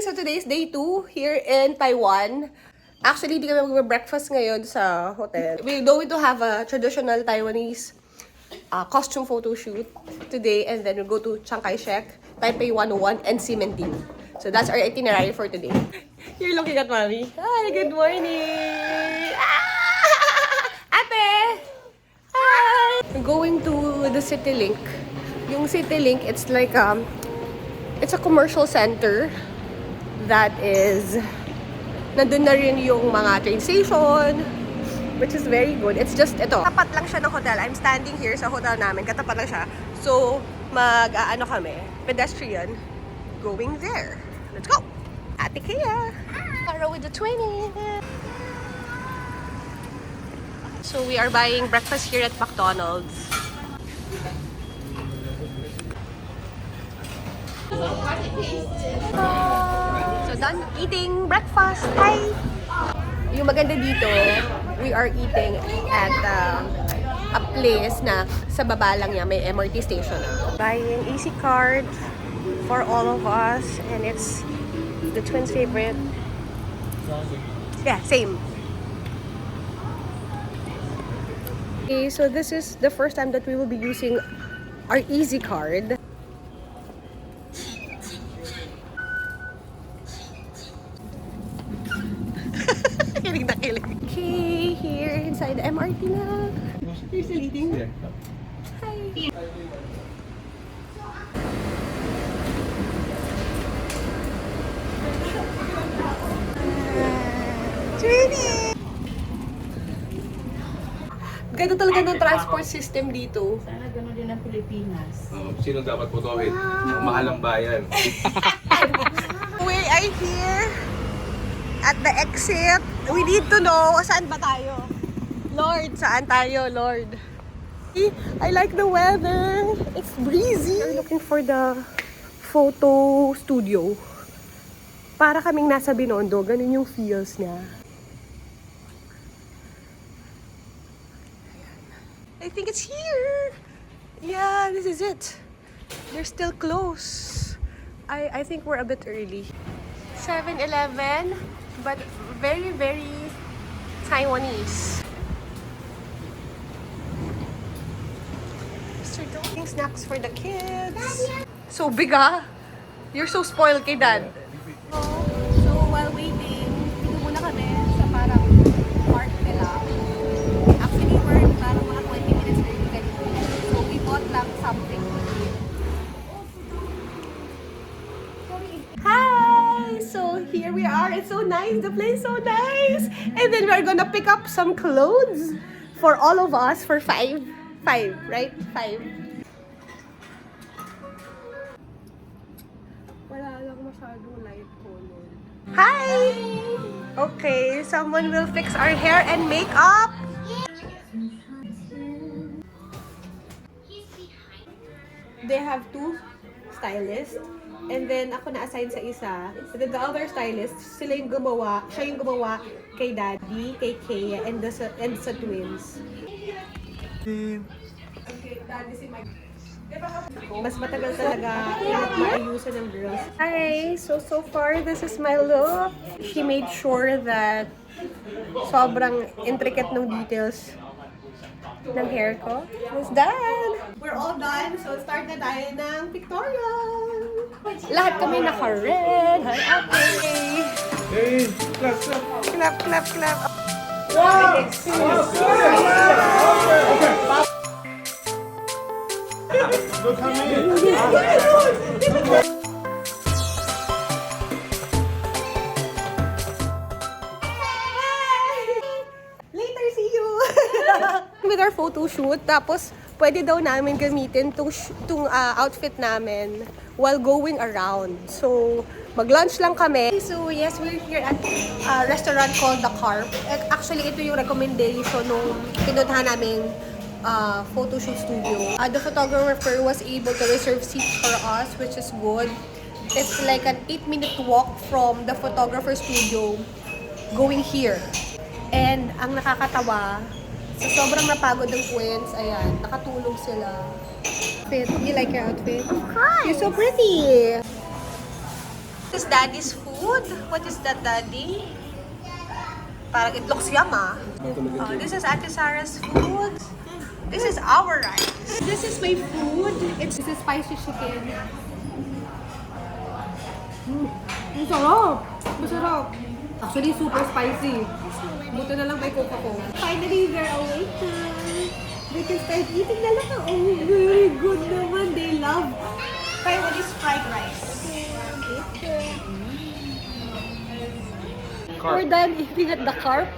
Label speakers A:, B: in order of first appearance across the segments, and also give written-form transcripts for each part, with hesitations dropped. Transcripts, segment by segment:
A: So today is day 2 here in Taiwan. Actually, di kami mag-breakfast ngayon sa hotel. We're going to have a traditional Taiwanese costume photo shoot today, and then we'll go to Chiang Kai-shek, Taipei 101, and Ximending. So that's our itinerary for today. You're looking at mommy. Hi, good morning! Ate! Hi! We're going to the CityLink. Yung CityLink, it's like it's a commercial center that is, nandun na rin yung mga train station, which is very good. It's just, ito, tapat lang siya ng hotel. I'm standing here sa hotel namin, katapat lang siya. So, mag-ano kami, pedestrian, going there. Let's go! Ate Kea! Para with the 20! So, we are buying breakfast here at McDonald's. So done eating breakfast. Hi! Yung maganda dito, we are eating at a place na sa baba lang niya may MRT station. Buying easy card for all of us, and it's the twins' favorite. Yeah, same. Okay, so this is the first time that we will be using our easy card. Kilig na kilig. Okay, here inside the MRT na. Here's the leading. Hi. Trini! Ganda talaga ng transport system dito.
B: Sana gano'n din ang Pilipinas.
C: Sino dapat putuhin? Ang mahal ang bayan.
A: We are here at the exit. We need to know, saan ba tayo? Lord, saan tayo, Lord? I like the weather. It's breezy. We're looking for the photo studio. Para kaming nasa Binondo, ganun yung feels niya. I think it's here. Yeah, this is it. They're still close. I think we're a bit early. 7-Eleven, but very, very Taiwanese. Mr. Doing snacks for the kids. So big, ah. You're so spoiled kay Dad. So while waiting, dito muna kami sa parang park nila. Actually, we're parang mga 20 minutes early kanina. So we bought lang something to eat. Hi! So here we are. It's so nice. The place is so nice. And then we're gonna pick up some clothes for all of us for 5. 5, right? 5. Wala lang masyadong light color. Hi! Okay, someone will fix our hair and makeup. They have 2 stylists. And then, ako na-assign sa isa. And then the other stylist, siya yung gumawa kay Daddy, kay Kea, and sa twins. Okay, Daddy si Mike. Mas matagal talaga maayusan ng girls. Hi! So far, this is my look. She made sure that sobrang intricate ng details ng hair ko. It's done! We're all done. So, start na tayo ng pictorial. Lahat kami naka-red. Hi, ate!
C: Hey, clap, clap.
A: Clap, clap, clap.
C: Wow! Look how many.
A: Later, see you! With our photo shoot, tapos pwede daw namin gamitin tong outfit namin while going around. So, mag-lunch lang kami. So, yes, we're here at a restaurant called The Carp. Actually, ito yung recommendation nung pinuntahan naming photo shoot studio. The photographer was able to reserve seats for us, which is good. It's like an 8-minute walk from the photographer studio going here. And ang nakakatawa, sa sobrang napagod ng twins, ayan, nakatulog sila. You like your outfit? Of course! You're so pretty! This is Daddy's food. What is that, Daddy? Parang it looks yum, ah. Oh, this is Ate Sarah's food. This is our rice. This is my food. This is spicy chicken.
D: Ang sarap! Masarap! Actually, super spicy. Buto na lang may coca ko. Finally, we're awake na. They can start eating na lang. Oh, very good naman. They love
A: Taiwanese fried rice.
D: We're done eating at the carp.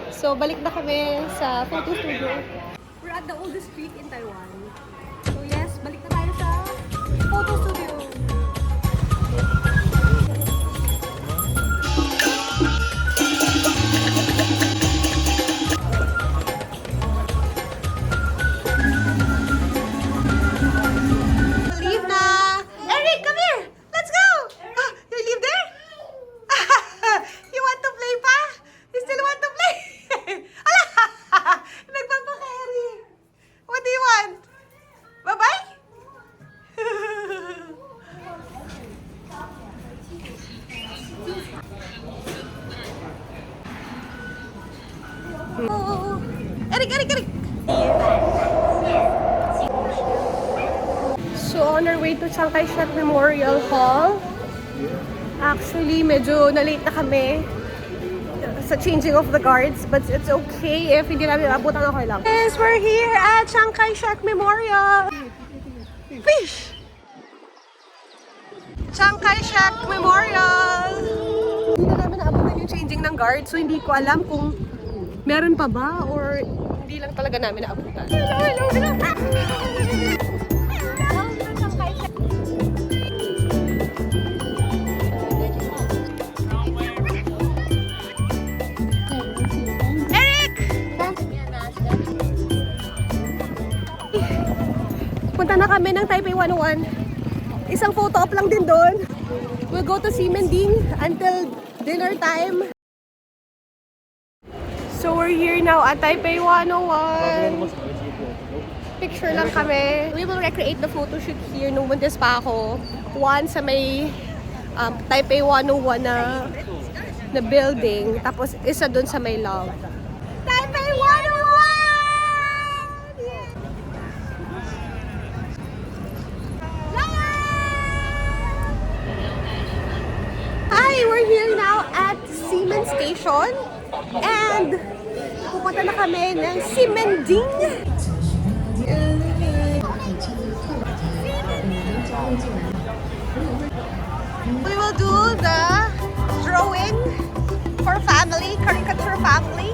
D: So, balik na kami sa photo studio. We're at the oldest street in Taiwan. So, yes, balik na tayo sa photo studio.
A: Leave na! Eric, come here! Let's go! Ah, you leave there? You want to play pa? You still want to play? Ala! Nagpapaka-Eric! What do you want? Bye-bye? Oh, Eric, Eric, Eric!
D: So, on our way to Chiang Kai-shek Memorial Hall. Actually, medyo na-late na kami sa changing of the guards, but it's okay if hindi namin abutan, okay lang.
A: Yes, we're here at Chiang Kai-shek Memorial. Fish! Chiang Kai-shek Memorial.
D: Hindi na namin naabutan yung changing ng guards, so hindi ko alam kung meron pa ba or hindi lang talaga namin naabutan. Punta na kami ng Taipei 101. Isang photo op lang din doon. We'll go to Ximending until dinner time. So we're here now at Taipei 101. Picture lang kami. We will recreate the photo shoot here nung buntis pa ako. One sa may Taipei 101 na building. Tapos isa doon sa may love. Taipei 101! Hi! We're here now at Ximen Station. And pupunta na kami ng Ximending.
A: We will do the drawing for family, caricature family.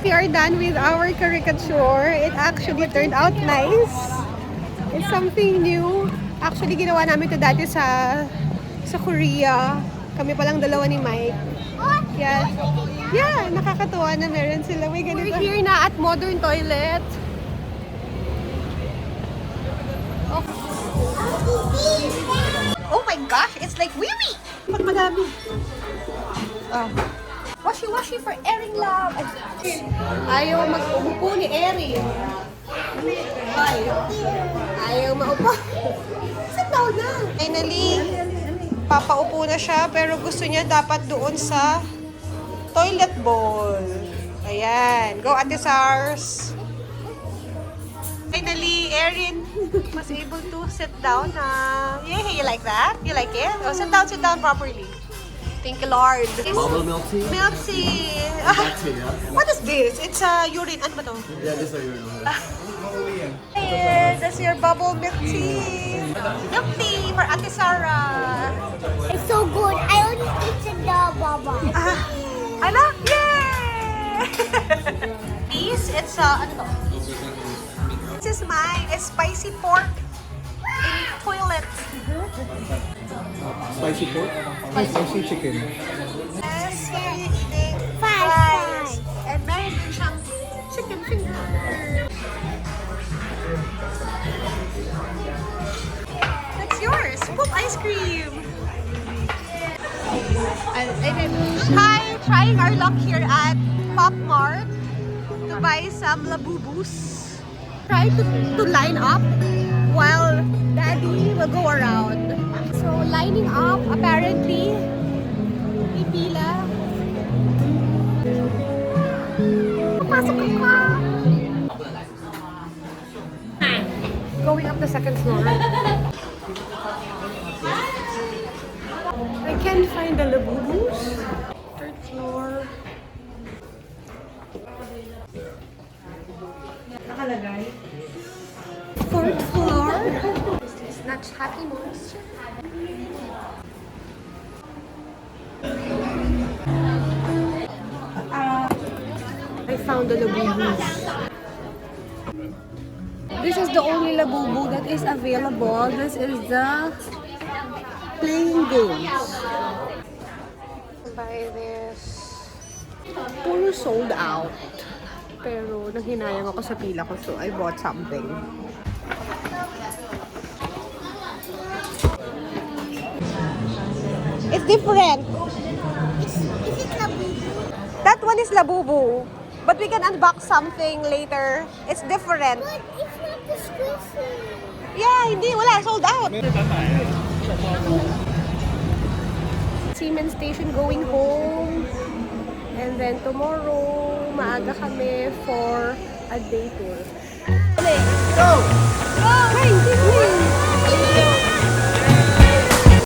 D: We are done with our caricature. It actually turned out nice. It's something new. Actually, ginawa namin ito dati sa Korea. Kami palang dalawa ni Mike. Yeah. Yeah, nakakatuwa na meron sila. May ganito.
A: We're here na at Modern Toilet. Oh my gosh, it's like wee-wee!
D: Pag madami.
A: Washi-washi for Erin Love. Ayaw mag-umupo ni Erin. Ayaw maupo. Sit down na. Finally, papaupo na siya pero gusto niya dapat doon sa toilet bowl. Ayan. Go, Ate Sars. Finally, Erin was able to sit down. Yeah, you like that? You like it? Oh, sit down properly. Thank you, Lord.
E: Bubble milk tea?
A: Milk tea.
E: Milk tea, yeah?
A: What is this? It's urine. Ano ba to?
E: Yeah, this is your urinal.
A: Hey, that's your bubble milk tea. Milk tea for Ate Sarah.
F: It's so good. I only eat the baba.
A: Ano? Yay! This, it's ano to? This is mine. It's spicy pork in toilet.
E: Spicy pork? Spicy chicken.
A: Yes, we're eating
F: Fries.
A: fries. And meron din siyang chicken finger. That's yours. Poop ice cream.
D: Hi! Trying our luck here at Pop Mart to buy some labubus. Try to line up while Daddy will go around. So lining up, apparently, pipila. Papasok ka! Going up the second floor. I can't find the labubus. Third floor.
B: Nakalagay.
D: Fourth floor. Snatch Happy Monster. I found the labubus. This is the only labubu that is available. This is the playing games. Buy this. Puro sold out. Pero nanghinayang ako sa pila ko, so I bought something. It's different.
F: Is it Labubu?
D: That one is labubu. But we can unbox something later. It's different.
F: But it's not the squishy.
D: Yeah, hindi. Wala. Sold out. Siemens Station going home. And then tomorrow, maaga kami for a day tour. Go! Go! Hey, Disney!